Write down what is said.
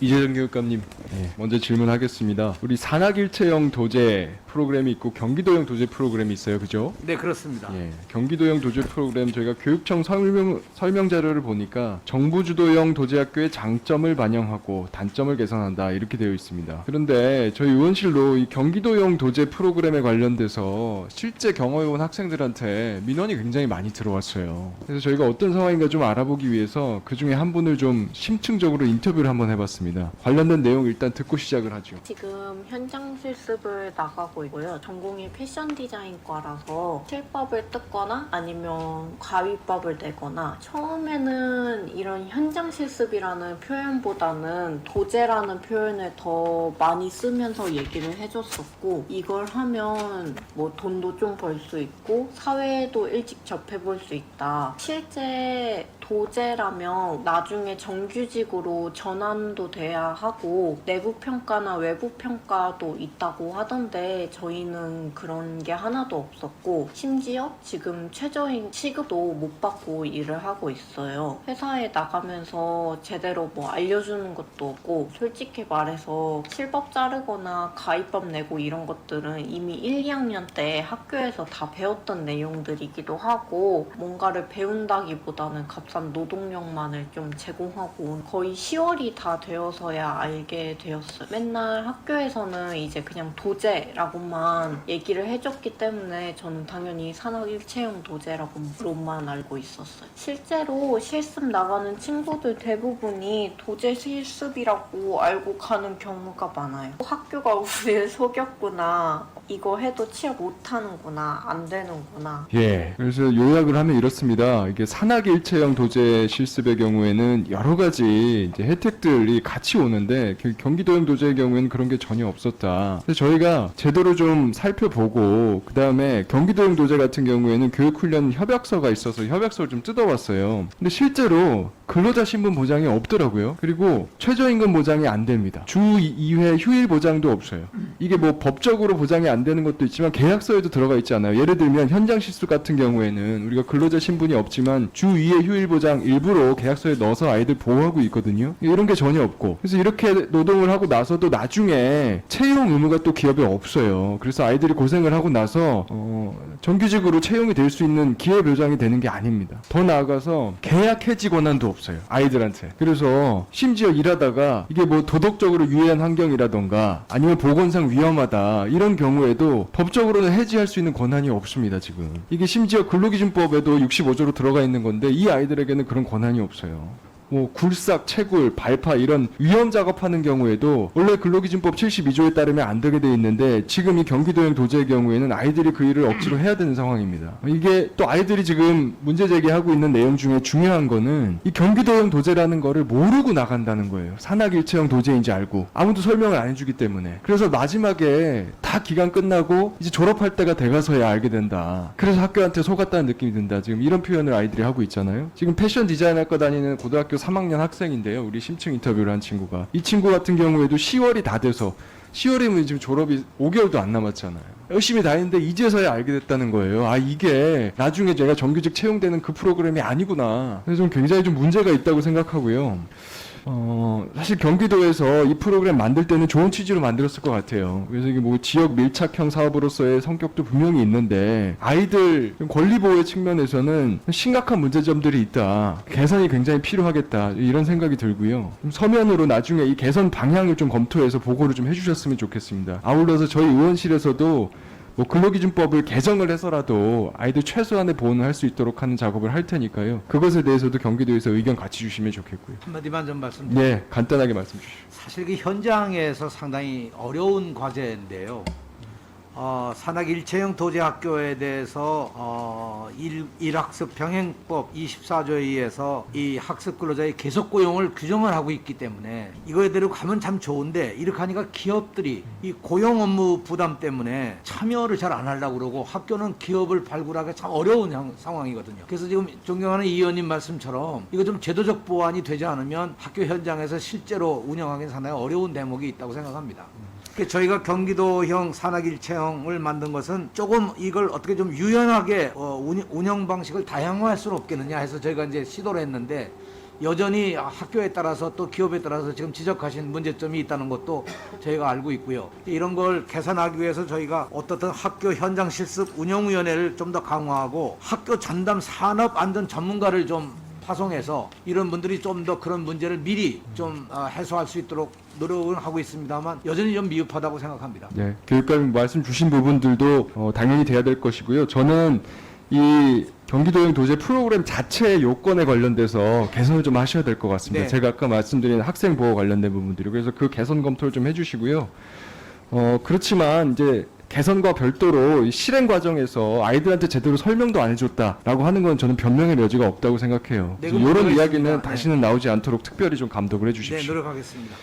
이재정 교육감님, 먼저 질문하겠습니다. 우리 산학일체형 도제 프로그램이 있고 경기도형 도제 프로그램이 있어요, 그죠? 네, 그렇습니다. 경기도형 도제 프로그램 저희가 교육청 설명 자료를 보니까 정부 주도형 도제학교의 장점을 반영하고 단점을 개선한다 이렇게 되어 있습니다. 그런데 저희 의원실로 이 경기도형 도제 프로그램에 관련돼서 실제 경험해본 학생들한테 민원이 굉장히 많이 들어왔어요. 그래서 저희가 어떤 상황인가 좀 알아보기 위해서 그 중에 한 분을 좀 심층적으로 인터뷰를 한번 해봤습니다. 관련된 내용 일단 듣고 시작을 하죠. 지금 현장 실습을 나가고 있고요. 전공이 패션 디자인과라서 실법을 뜯거나 아니면 과위법을 내거나, 처음에는 이런 현장 실습이라는 표현보다는 도제라는 표현을 더 많이 쓰면서 얘기를 해줬었고, 이걸 하면 뭐 돈도 좀 벌 수 있고 사회에도 일찍 접해볼 수 있다. 실제 도제라면 나중에 정규직으로 전환도 돼야 하고 내부 평가나 외부 평가도 있다고 하던데, 저희는 그런 게 하나도 없었고 심지어 지금 최저임 시급도 못 받고 일을 하고 있어요. 회사에 나가면서 제대로 뭐 알려주는 것도 없고, 솔직히 말해서 실법 자르거나 가입법 내고 이런 것들은 이미 1, 2학년 때 학교에서 다 배웠던 내용들이기도 하고, 뭔가를 배운다기보다는 값싼 노동력만을 좀 제공하고, 거의 10월이 다 되어서야 알게 되었어요. 맨날 학교에서는 이제 그냥 도제라고만 얘기를 해줬기 때문에 저는 당연히 산학일체형 도제라고만 알고 있었어요. 실제로 실습 나가는 친구들 대부분이 도제 실습이라고 알고 가는 경우가 많아요. 학교가 우리를 속였구나, 이거 해도 취업 못하는구나, 안 되는구나. 그래서 요약을 하면 이렇습니다. 이게 산학일체형 도제 실습의 경우에는 여러 가지 이제 혜택들이 같이 오는데 경기도형 도제의 경우에는 그런 게 전혀 없었다. 그래서 저희가 제대로 좀 살펴보고, 그 다음에 경기도형 도제 같은 경우에는 교육훈련 협약서가 있어서 협약서를 좀 뜯어봤어요. 근데 실제로 근로자 신분 보장이 없더라고요. 그리고 최저임금 보장이 안 됩니다. 주 2회 휴일 보장도 없어요. 이게 뭐 법적으로 보장이 안 되는 것도 있지만 계약서에도 들어가 있지 않아요. 예를 들면 현장 실습 같은 경우에는 우리가 근로자 신분이 없지만 주 2회 휴일 보장 일부러 계약서에 넣어서 아이들 보호하고 있거든요. 이런 게 전혀 없고, 그래서 이렇게 노동을 하고 나서도 나중에 채용 의무가 또 기업에 없어요. 그래서 아이들이 고생을 하고 나서 정규직으로 채용이 될 수 있는 기회 보장이 되는 게 아닙니다. 더 나아가서 계약 해지 권한도 없어요, 아이들한테. 그래서 심지어 일하다가 이게 뭐 도덕적으로 유해한 환경이라던가 아니면 보건상 위험하다 이런 경우에도 법적으로는 해지할 수 있는 권한이 없습니다. 지금 이게 심지어 근로기준법에도 65조로 들어가 있는 건데 이 아이들에게는 그런 권한이 없어요. 뭐 굴삭, 채굴, 발파 이런 위험 작업하는 경우에도 원래 근로기준법 72조에 따르면 안 되게 돼 있는데, 지금 이 경기도형 도제의 경우에는 아이들이 그 일을 억지로 해야 되는 상황입니다. 이게 또 아이들이 지금 문제 제기하고 있는 내용 중에 중요한 거는 이 경기도형 도제라는 거를 모르고 나간다는 거예요. 산학일체형 도제인지 알고 아무도 설명을 안 해주기 때문에. 그래서 마지막에 다 기간 끝나고 이제 졸업할 때가 돼가서야 알게 된다. 그래서 학교한테 속았다는 느낌이 든다. 지금 이런 표현을 아이들이 하고 있잖아요. 지금 패션 디자인학과 다니는 고등학교 3학년 학생인데요. 우리 심층 인터뷰를 한 친구가. 이 친구 같은 경우에도 10월이 다 돼서, 10월이면 지금 졸업이 5개월도 안 남았잖아요. 열심히 다니는데 이제서야 알게 됐다는 거예요. 아, 이게 나중에 제가 정규직 채용되는 그 프로그램이 아니구나. 그래서 좀 굉장히 좀 문제가 있다고 생각하고요. 사실 경기도에서 이 프로그램 만들 때는 좋은 취지로 만들었을 것 같아요. 그래서 이게 뭐 지역 밀착형 사업으로서의 성격도 분명히 있는데, 아이들 권리 보호의 측면에서는 심각한 문제점들이 있다. 개선이 굉장히 필요하겠다. 이런 생각이 들고요. 좀 서면으로 나중에 이 개선 방향을 좀 검토해서 보고를 좀 해주셨으면 좋겠습니다. 아울러서 저희 의원실에서도 뭐 근로기준법을 개정을 해서라도 아이들 최소한의 보호는 할 수 있도록 하는 작업을 할 테니까요. 그것에 대해서도 경기도에서 의견 같이 주시면 좋겠고요. 한마디만 좀 말씀드릴게요. 네, 간단하게 말씀 주시죠. 사실 그 현장에서 상당히 어려운 과제인데요. 산학일체형 도제학교에 대해서 일학습 병행법 24조에 의해서 이 학습 근로자의 계속 고용을 규정을 하고 있기 때문에 이거대로 가면 참 좋은데, 이렇게 하니까 기업들이 이 고용 업무 부담 때문에 참여를 잘 안 하려고 그러고, 학교는 기업을 발굴하기 참 어려운 상황이거든요. 그래서 지금 존경하는 이 의원님 말씀처럼 이거 좀 제도적 보완이 되지 않으면 학교 현장에서 실제로 운영하기는 상당히 어려운 대목이 있다고 생각합니다. 저희가 경기도형 산학일체형을 만든 것은 조금 이걸 어떻게 좀 유연하게 운영 방식을 다양화할 수는 없겠느냐 해서 저희가 이제 시도를 했는데, 여전히 학교에 따라서 또 기업에 따라서 지금 지적하신 문제점이 있다는 것도 저희가 알고 있고요. 이런 걸 개선하기 위해서 저희가 어떻든 학교 현장 실습 운영위원회를 좀 더 강화하고 학교 전담 산업안전 전문가를 좀 파송해서 이런 분들이 좀 더 그런 문제를 미리 좀 해소할 수 있도록 노력은 하고 있습니다만 여전히 좀 미흡하다고 생각합니다. 네, 교육감 말씀 주신 부분들도 당연히 돼야 될 것이고요. 저는 이 경기도형 도제 프로그램 자체의 요건에 관련돼서 개선을 좀 하셔야 될 것 같습니다. 네. 제가 아까 말씀드린 학생 보호 관련된 부분들이 그래서 그 개선 검토를 좀 해주시고요. 그렇지만 이제 개선과 별도로 이 실행 과정에서 아이들한테 제대로 설명도 안 해줬다라고 하는 건 저는 변명의 여지가 없다고 생각해요. 네, 이런 그럼 이야기는 노력하겠습니다. 다시는 나오지 않도록 특별히 좀 감독을 네, 해주십시오. 노력하겠습니다.